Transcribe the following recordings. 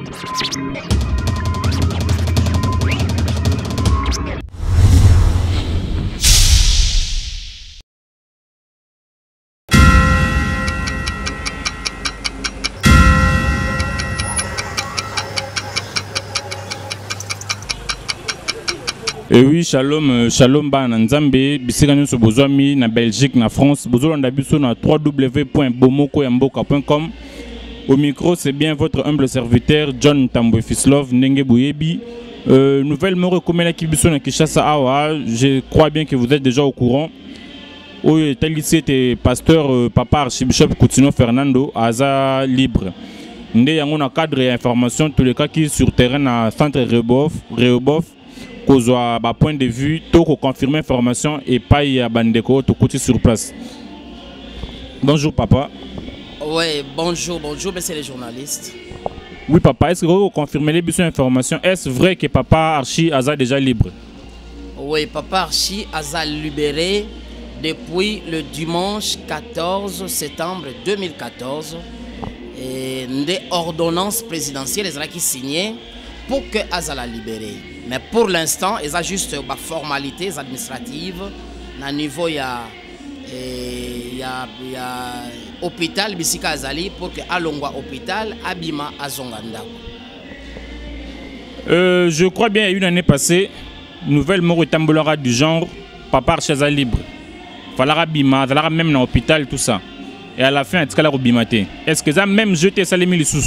Et oui, shalom, shalom ba na Nzambe, bisika nyonso bozwami na Belgique, na France, bozolanda biso na www.bomokoyamboka.com. Au micro, c'est bien votre humble serviteur John Tambwe Fislov Ndenge Bouyebi. Nouvellement recommandé qui biso na Kinshasa awa, je crois bien que vous êtes déjà au courant. Oui, tel ici était pasteur papa archibishop Coutinho Fernando Aza libre. Ndé yango na cadre et information tous les cas qui sur terrain na centre Rehoboth. Kozwa ba point de vue, to ko confirmer information et pas y a bandeko to côté sur place. Bonjour papa. Oui, bonjour, monsieur les journalistes. Oui papa, est-ce que vous confirmez les besoins d'information? Est-ce vrai que papa Archi Aza déjà libre? Oui, papa Archi Aza libéré depuis le dimanche 14 septembre 2014 et des ordonnances présidentielles qui signées pour que Aza la libéré. Mais pour l'instant, il y a juste des formalités administratives. À niveau, il y a hôpital Bisika Azali pour que Alongwa hôpital Abima Azonganda. Je crois bien une année passée, nouvelle mort tambolara du genre, papa Archaza libre. Falara Bima, Zalara même dans l'hôpital, tout ça. Et à la fin, est-ce que ça même jeté ça les mille sous?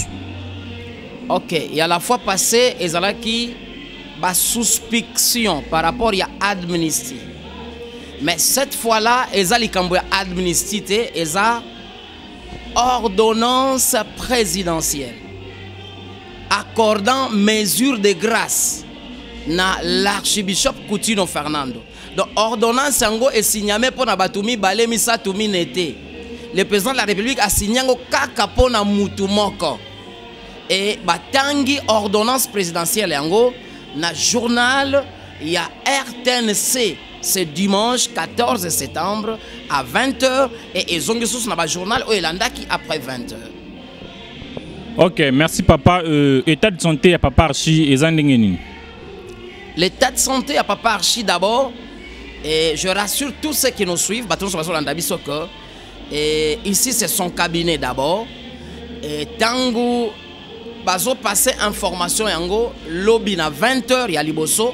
Ok, et à la fois passée, il y a qui ba suspicion par rapport à l'administration. Mais cette fois-là, ils ont administré, ils ont ordonnance présidentielle accordant mesure de grâce na l'archibishop Coutinho Fernando. Donc ordonnance est signée pour na batumi balemi satumi nete. Le président de la République a signé kaka pona mutumoko. Et batangi ordonnance présidentielle yango na journal, il y a RTNC, c'est dimanche 14 septembre à 20h et ils ont sous na journal au Elandaki après 20h. Ok, merci papa. État de santé à papa Archi et Zandengeni. L'état de santé à papa Archi d'abord, et je rassure tous ceux qui nous suivent, et ici c'est son cabinet d'abord. Et tango bazo passer information yango lobby na 20h ya liboso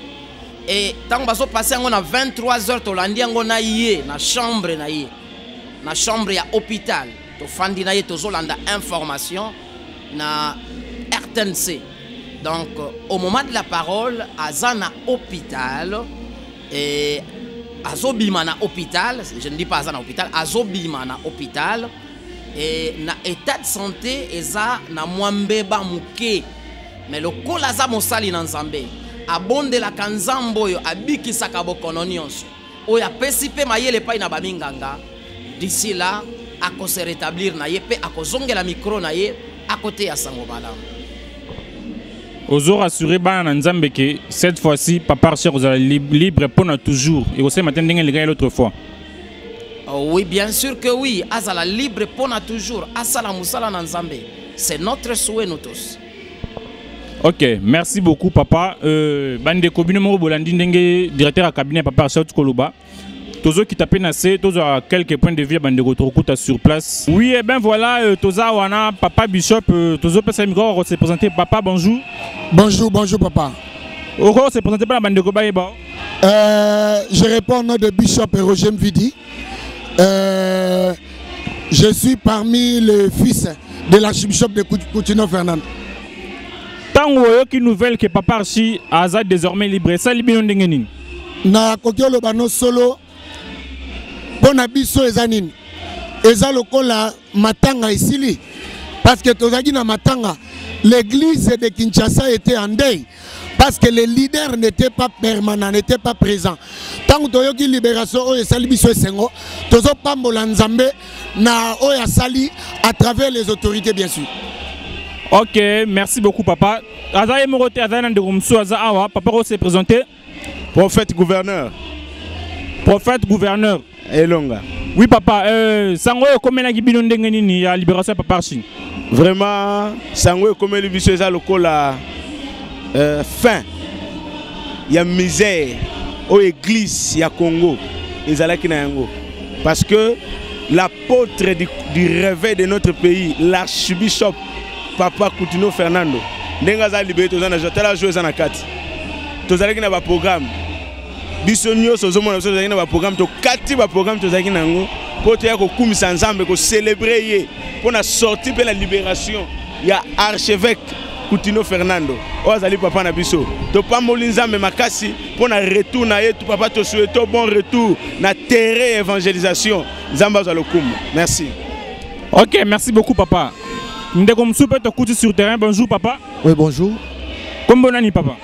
et tant bazo passer yango na 23h to landi yango na yé na chambre ya hôpital to fandi na yé to zolanda information na RTNC. Donc au moment de la parole aza na hôpital et azobima na hôpital, je ne dis pas aza na hôpital, azobima na hôpital. Et na état de santé eza na mwambeba muke mais le kolaza mosali na nzambe abonde la kanzambo yo abiki sakabokono nyonso oya pesipe mayele pai na baminganga d'ici là ako se rétablir na ye pe akozongela micro na ye à côté ya sango malamu. Ozo rassurer ba na nzambe que cette fois-ci papa cher vous allez libre pour toujours et aussi matin ndenge les gars l'autre fois. Oui, bien sûr que oui. Azala libre pour toujours. Asala musala nanzambe. C'est notre souhait nous tous. Ok, merci beaucoup papa. Bande Kobine Moro Bolandi Ndenge, directeur à cabinet papa Archaud Koloba. Tozo qui tapé nassé, Tozo a quelques points de vue bande de Rotrokuta sur place. Oui, et ben voilà, Toza Wana, papa Bishop, Tozo Pesa Migro s'est présenté. Papa, bonjour. Bonjour papa. Oro s'est présenté par la bande de Kobaïba. Je réponds au nom de Bishop Roger Mvidi. Je suis parmi les fils de l'archibishop de Coutinho Fernando. Tant que nouvelle que papa Archi Aza désormais libre, ça libéré ndengeni. Na kokiolo bano solo pona biso ezanin. Eza lokola matanga isili parce que tozaki na matanga l'église de Kinshasa était en deuil. Parce que les leaders n'étaient pas permanents, n'étaient pas présents. Tant que tu as libération, tu as pambola nzambe na oya sali à travers les autorités bien sûr. Ok, merci beaucoup papa. Azaye Morote Azana de Rumsu Azawa, papa s'est présenté. Prophète gouverneur. Prophète gouverneur. Elonga. Oui papa, sango comment la gibino ndenge nini ya libération papa Archie. Vraiment sango comme le biso eza lokola fin ya misère au église ya Congo ezalaki na yango parce que l'apôtre du réveil de notre pays, l'archbishop Papa Coutinho Fernando ndenge aza libéré tozana jotala jouer na kati tozalaki na ba programme biso nyonso ozomona biso tozalaki na ba programme to kati ba programme tozalaki nango po toya kokumisa nzambe ko célébrer ye pour na sortir pe la libération ya archevêque Coutinho Fernando ozali papa na biso to pamboli nzambe makasi pour na retour na ye tout papa to souhaite bon retour na terrain évangélisation nzambe azalokumu. Merci. OK, merci beaucoup papa. Ndeko msupe to kuti sur terrain. Bonjour papa. Oui, bonjour. Comment bonani papa?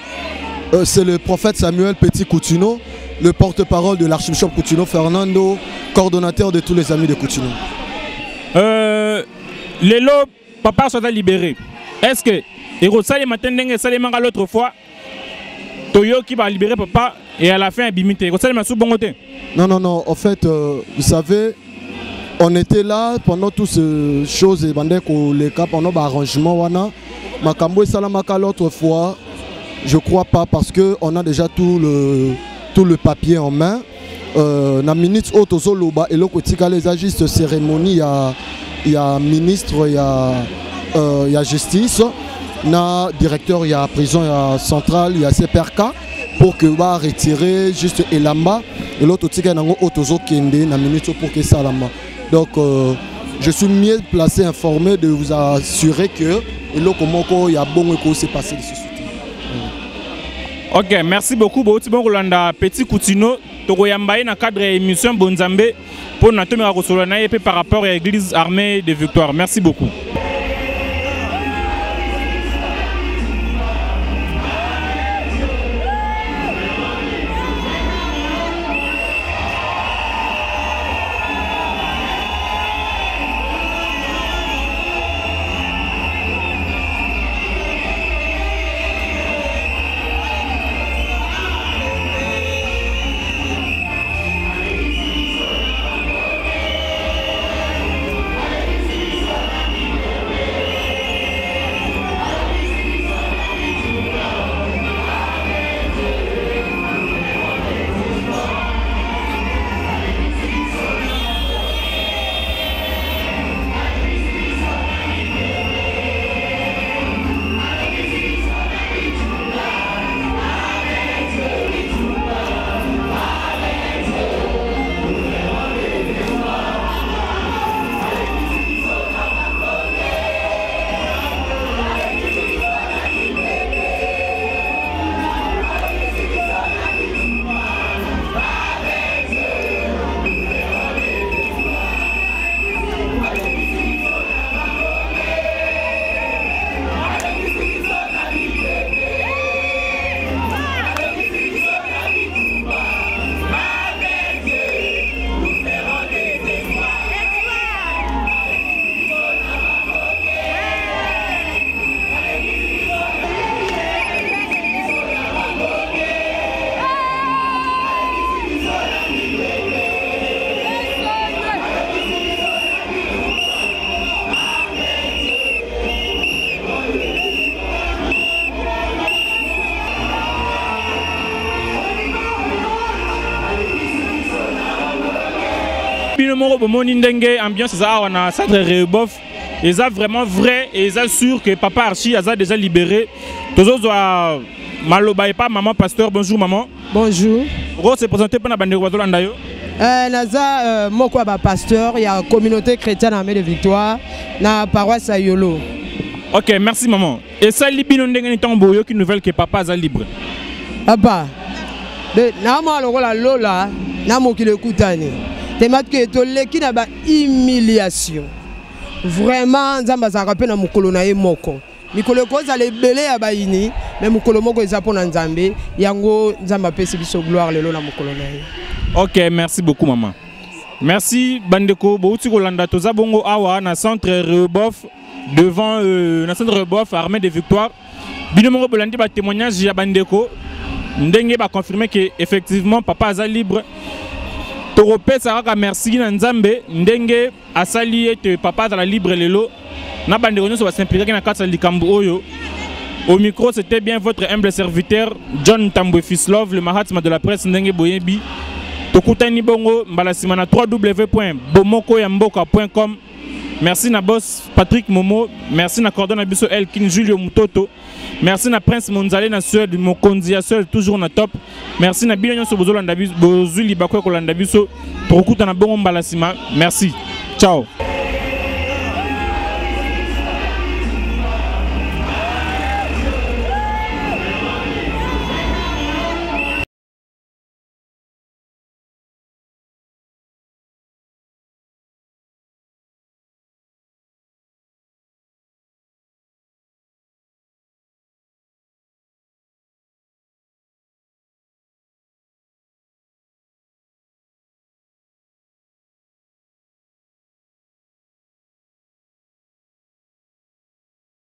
C'est le prophète Samuel Petit Coutinho, le porte-parole de l'archbishop Coutinho Fernando, coordonnateur de tous les amis de Coutinho. Lelo, papa soit libéré. Est-ce que Erosale Matendenge Salemanga l'autre fois, Toyo qui va libérer papa et à la fin Bimite Erosale Massou Bongote? Non, non, non. En fait, vous savez, on était là pendant toutes ces choses et pendant l'arrangement. Makambo et Salamaka l'autre fois. Je crois pas parce qu'on a déjà tout le papier en main. Na minute auto soloba et l'okotika les juste cérémonie il y a ministre il y a justice na directeur il y a prison il y a centrale il y a CPRK pour que va retirer juste elamba et l'autre tika nango otozo kende na minute pour que ça lamba. Donc je suis mieux placé informé de vous assurer que et là comment il y a bon et s'est passé ici. OK, merci beaucoup. Bon Rolanda Petit Coutinho, Togoyambaye dans cadre émission Bonzambe pour notre Solana et par rapport à l'église armée de Victoire. Merci beaucoup. Ambiance ça na centre Rebof et ça vraiment vrai et ça sûr que papa Archie a déjà libéré tous doit maloba et pas maman pasteur. Bonjour maman. Bonjour. Rose se présenter pour na bande Guadola ndayo naza moko ba pasteur il y a communauté chrétienne armée de Victoire na paroisse Yolo. OK, merci maman. Et ça libino ndenge ni tombo yo qui nouvelle que papa a libre. Papa de na ma lokola lola na mokile kutani thématique qui na ba humiliation vraiment nzamba za rappel na mukolo na ye moko mikolo ko za lebele ya baini mais mukolo moko eza pona nzambe yango nzamba pesi biso gloire lelo na mukolo na ye. OK, merci beaucoup maman. Merci bandeko bouti kolanda toza bongo awa na centre Rebof devant na centre Rebof armée de Victoire bino moko bolandi ba témoignage ya bandeko ndenge ba confirmer que effectivement papa aza libre Toropesa kaka merci na Nzambe ndenge asali ete papa la libre lelo na bande nyonso ba s'impliquer na kati ya likambo oyo. Au micro, c'était bien votre humble serviteur John Tambwe Fislove, le Mahatma de la presse ndenge boyebi. Tokutani bongo mbalasima na www.bomokoyamboka.com. Merci na boss Patrick Momo, merci na cordon abiso Elkin Julio Mutoto. Merci na Prince Monzale na Suède, Mokonzi ya Suède toujours na top. Merci na bino nyonso bozolanda biso, bozuli bakwe kolanda biso. Tokuta na bongo mbalasima. Merci. Ciao.